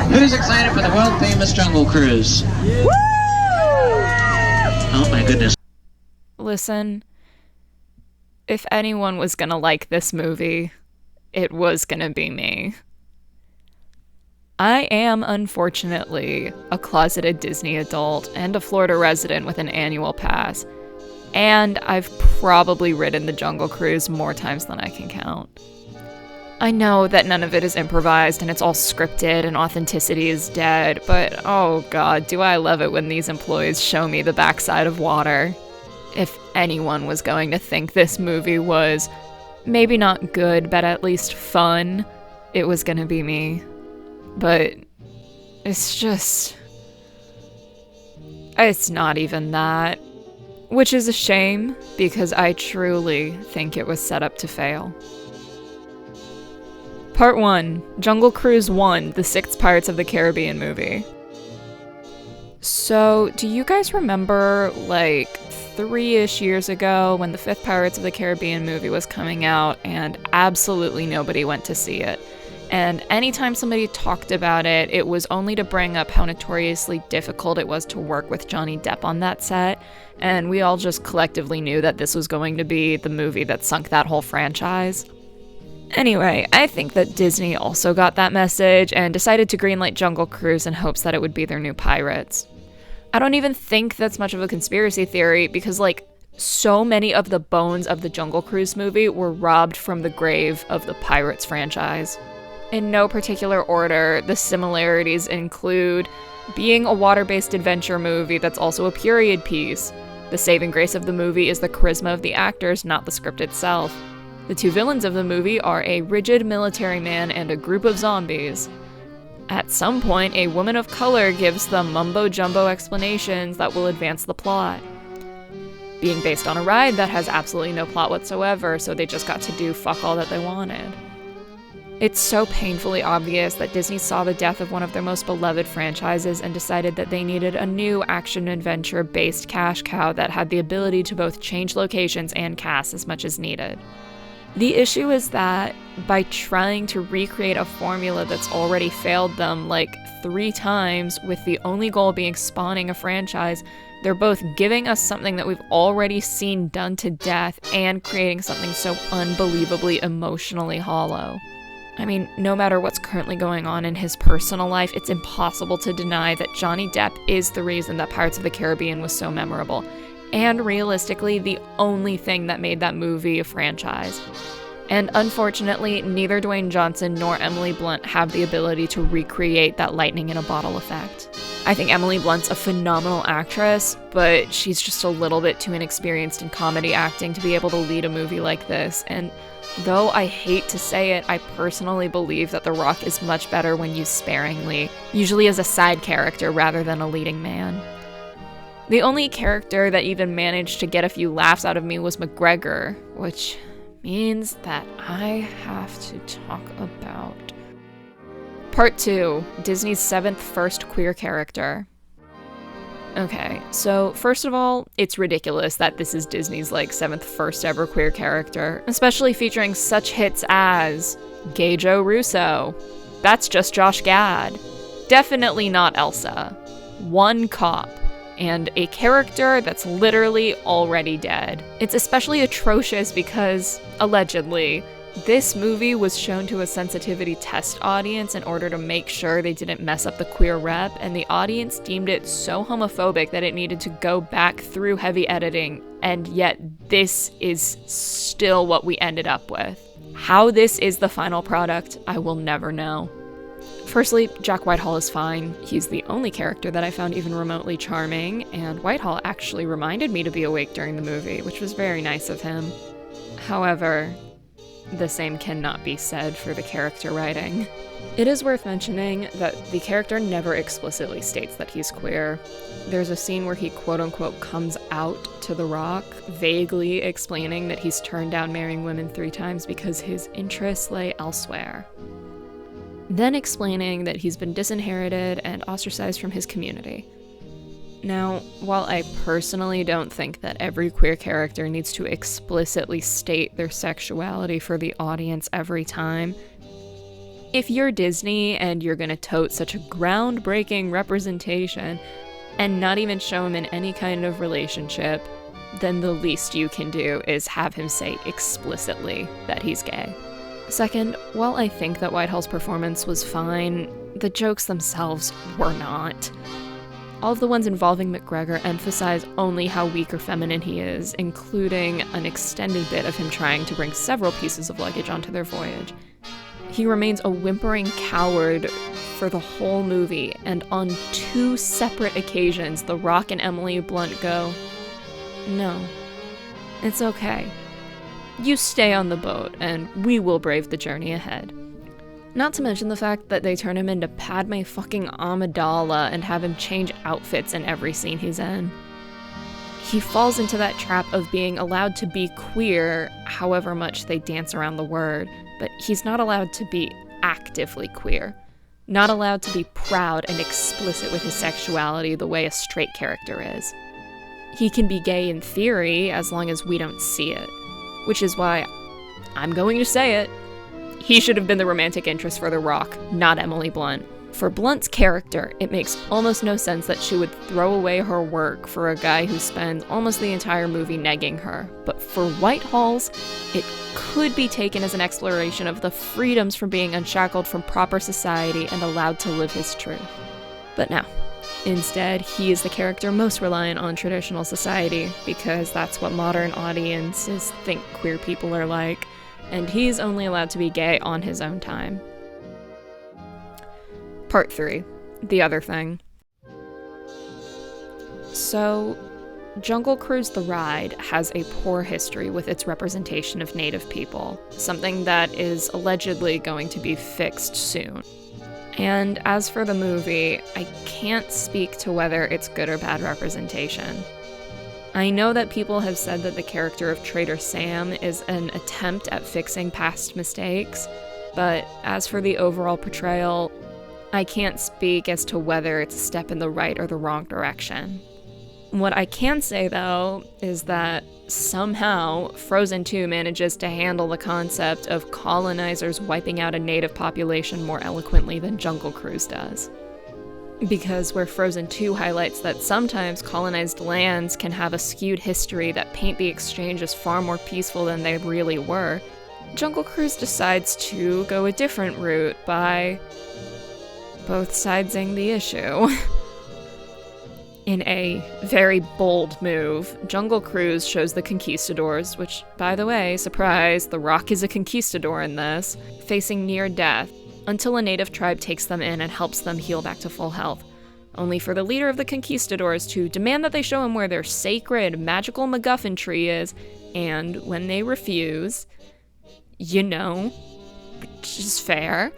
Who's excited for the world-famous Jungle Cruise? Woo! Oh my goodness. Listen, if anyone was gonna like this movie, it was gonna be me. I am, unfortunately, a closeted Disney adult and a Florida resident with an annual pass, and I've probably ridden the Jungle Cruise more times than I can count. I know that none of it is improvised and it's all scripted and authenticity is dead, but oh god, do I love it when these employees show me the backside of water. If anyone was going to think this movie was maybe not good, but at least fun, it was gonna be me. But it's not even that. Which is a shame, because I truly think it was set up to fail. Part 1, Jungle Cruise 1, the sixth Pirates of the Caribbean movie. So, do you guys remember, 3-ish years ago when the fifth Pirates of the Caribbean movie was coming out and absolutely nobody went to see it? And anytime somebody talked about it, it was only to bring up how notoriously difficult it was to work with Johnny Depp on that set, and we all just collectively knew that this was going to be the movie that sunk that whole franchise. Anyway, I think that Disney also got that message and decided to greenlight Jungle Cruise in hopes that it would be their new Pirates. I don't even think that's much of a conspiracy theory because, so many of the bones of the Jungle Cruise movie were robbed from the grave of the Pirates franchise. In no particular order, the similarities include being a water-based adventure movie that's also a period piece. The saving grace of the movie is the charisma of the actors, not the script itself. The two villains of the movie are a rigid military man and a group of zombies. At some point, a woman of color gives them mumbo-jumbo explanations that will advance the plot. Being based on a ride that has absolutely no plot whatsoever, so they just got to do fuck all that they wanted. It's so painfully obvious that Disney saw the death of one of their most beloved franchises and decided that they needed a new action-adventure-based cash cow that had the ability to both change locations and cast as much as needed. The issue is that by trying to recreate a formula that's already failed them 3 times, with the only goal being spawning a franchise, they're both giving us something that we've already seen done to death and creating something so unbelievably emotionally hollow. I mean, no matter what's currently going on in his personal life, it's impossible to deny that Johnny Depp is the reason that Pirates of the Caribbean was so memorable, and realistically, the only thing that made that movie a franchise. And unfortunately, neither Dwayne Johnson nor Emily Blunt have the ability to recreate that lightning in a bottle effect. I think Emily Blunt's a phenomenal actress, but she's just a little bit too inexperienced in comedy acting to be able to lead a movie like this, and though I hate to say it, I personally believe that The Rock is much better when used sparingly, usually as a side character rather than a leading man. The only character that even managed to get a few laughs out of me was McGregor, which means that I have to talk about Part 2, Disney's 7th first queer character. Okay, so first of all, it's ridiculous that this is Disney's 7th first ever queer character, especially featuring such hits as Gay Joe Russo, That's Just Josh Gad, Definitely Not Elsa, One Cop, and a character that's literally already dead. It's especially atrocious because, allegedly, this movie was shown to a sensitivity test audience in order to make sure they didn't mess up the queer rep, and the audience deemed it so homophobic that it needed to go back through heavy editing, and yet this is still what we ended up with. How this is the final product, I will never know. Firstly, Jack Whitehall is fine. He's the only character that I found even remotely charming, and Whitehall actually reminded me to be awake during the movie, which was very nice of him. However, the same cannot be said for the character writing. It is worth mentioning that the character never explicitly states that he's queer. There's a scene where he quote-unquote comes out to The Rock, vaguely explaining that he's turned down marrying women 3 times because his interests lay elsewhere. Then explaining that he's been disinherited and ostracized from his community. Now, while I personally don't think that every queer character needs to explicitly state their sexuality for the audience every time, If you're Disney and you're gonna tote such a groundbreaking representation and not even show him in any kind of relationship, then the least you can do is have him say explicitly that he's gay. Second, while I think that Whitehall's performance was fine, the jokes themselves were not. All of the ones involving McGregor emphasize only how weak or feminine he is, including an extended bit of him trying to bring several pieces of luggage onto their voyage. He remains a whimpering coward for the whole movie, and on 2 separate occasions, The Rock and Emily Blunt go, "No, it's okay. You stay on the boat, and we will brave the journey ahead." Not to mention the fact that they turn him into Padme fucking Amidala and have him change outfits in every scene he's in. He falls into that trap of being allowed to be queer, however much they dance around the word, but he's not allowed to be actively queer. Not allowed to be proud and explicit with his sexuality the way a straight character is. He can be gay in theory as long as we don't see it, which is why I'm going to say it. He should have been the romantic interest for The Rock, not Emily Blunt. For Blunt's character, it makes almost no sense that she would throw away her work for a guy who spends almost the entire movie negging her. But for Whitehall's, it could be taken as an exploration of the freedoms from being unshackled from proper society and allowed to live his truth. But no. Instead, he is the character most reliant on traditional society, because that's what modern audiences think queer people are like, and he's only allowed to be gay on his own time. Part 3. The Other Thing. So, Jungle Cruise The Ride has a poor history with its representation of Native people, something that is allegedly going to be fixed soon. And as for the movie, I can't speak to whether it's good or bad representation. I know that people have said that the character of Trader Sam is an attempt at fixing past mistakes, but as for the overall portrayal, I can't speak as to whether it's a step in the right or the wrong direction. What I can say, though, is that somehow Frozen 2 manages to handle the concept of colonizers wiping out a native population more eloquently than Jungle Cruise does. Because where Frozen 2 highlights that sometimes colonized lands can have a skewed history that paint the exchange as far more peaceful than they really were, Jungle Cruise decides to go a different route by both sidesing the issue. In a very bold move, Jungle Cruise shows the conquistadors, which, by the way, surprise, The Rock is a conquistador in this, facing near death, until a native tribe takes them in and helps them heal back to full health, only for the leader of the conquistadors to demand that they show him where their sacred, magical MacGuffin tree is, and when they refuse, you know, which is fair,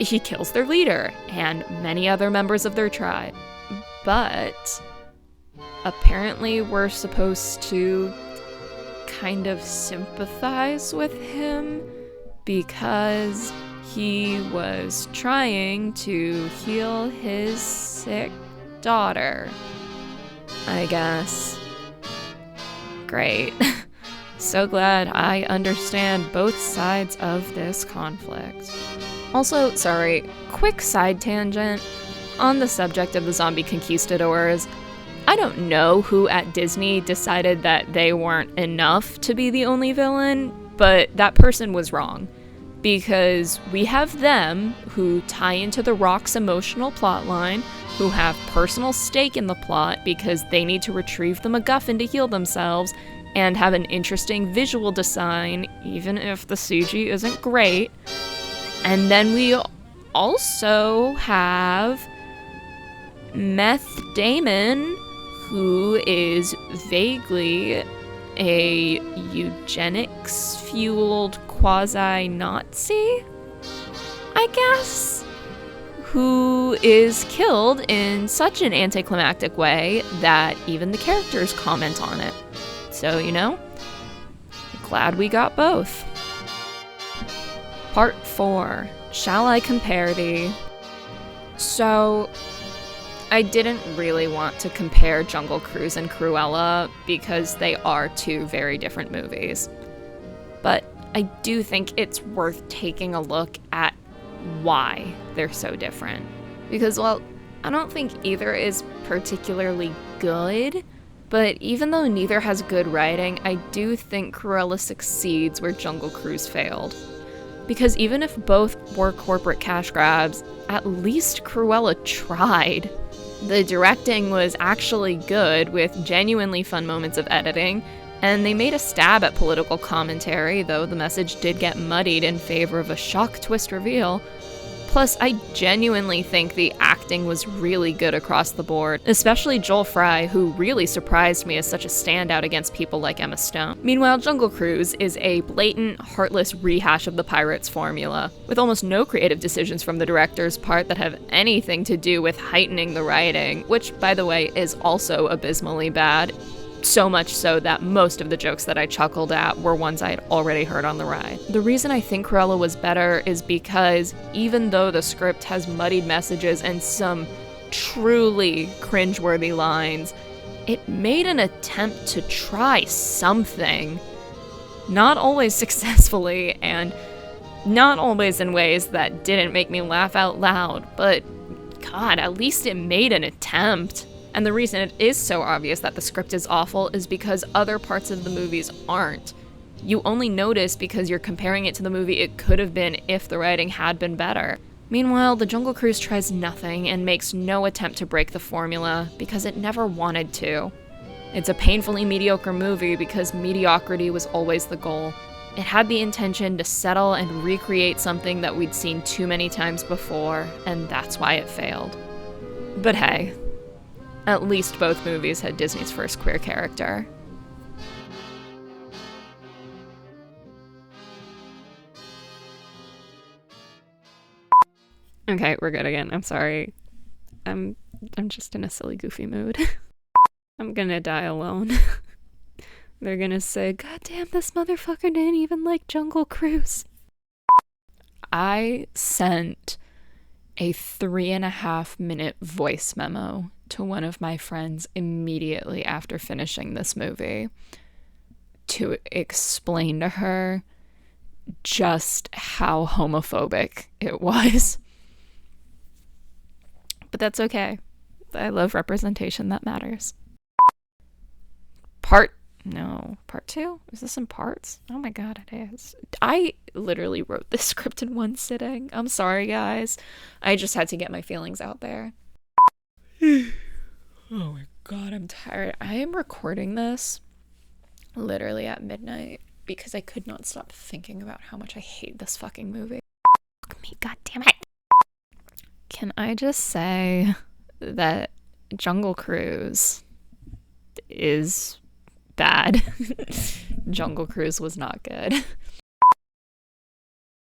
he kills their leader and many other members of their tribe. But apparently we're supposed to kind of sympathize with him because he was trying to heal his sick daughter, I guess. Great. So glad I understand both sides of this conflict. Also, sorry, quick side tangent. On the subject of the zombie conquistadors, I don't know who at Disney decided that they weren't enough to be the only villain, but that person was wrong. Because we have them, who tie into The Rock's emotional plotline, who have personal stake in the plot because they need to retrieve the MacGuffin to heal themselves, and have an interesting visual design, even if the CG isn't great. And then we also have Meth Damon, who is vaguely a eugenics-fueled quasi-Nazi, I guess, who is killed in such an anticlimactic way that even the characters comment on it. So, you know, glad we got both. Part 4. Shall I compare thee? So, I didn't really want to compare Jungle Cruise and Cruella because they are two very different movies. But I do think it's worth taking a look at why they're so different. Because, well, I don't think either is particularly good, but even though neither has good writing, I do think Cruella succeeds where Jungle Cruise failed. Because even if both were corporate cash grabs, at least Cruella tried. The directing was actually good, with genuinely fun moments of editing, and they made a stab at political commentary, though the message did get muddied in favor of a shock twist reveal. Plus, I genuinely think the acting was really good across the board, especially Joel Fry, who really surprised me as such a standout against people like Emma Stone. Meanwhile, Jungle Cruise is a blatant, heartless rehash of the Pirates formula, with almost no creative decisions from the director's part that have anything to do with heightening the writing, which, by the way, is also abysmally bad. So much so that most of the jokes that I chuckled at were ones I had already heard on the ride. The reason I think Cruella was better is because even though the script has muddied messages and some truly cringeworthy lines, it made an attempt to try something. Not always successfully, and not always in ways that didn't make me laugh out loud, but God, at least it made an attempt. And the reason it is so obvious that the script is awful is because other parts of the movies aren't. You only notice because you're comparing it to the movie it could have been if the writing had been better. Meanwhile, The Jungle Cruise tries nothing and makes no attempt to break the formula because it never wanted to. It's a painfully mediocre movie because mediocrity was always the goal. It had the intention to settle and recreate something that we'd seen too many times before, and that's why it failed. But hey, at least both movies had Disney's first queer character. Okay, we're good again. I'm sorry. I'm just in a silly, goofy mood. I'm gonna die alone. They're gonna say, "God damn, this motherfucker didn't even like Jungle Cruise." I sent a 3.5-minute voice memo to one of my friends immediately after finishing this movie to explain to her just how homophobic it was. But that's okay. I love representation that matters. Part 2? Is this in parts? Oh my god, it is. I literally wrote this script in one sitting. I'm sorry, guys. I just had to get my feelings out there. Oh my god, I'm tired. I am recording this literally at midnight because I could not stop thinking about how much I hate this fucking movie. Fuck me, god damn it. Can I just say that Jungle Cruise is bad? Jungle Cruise was not good.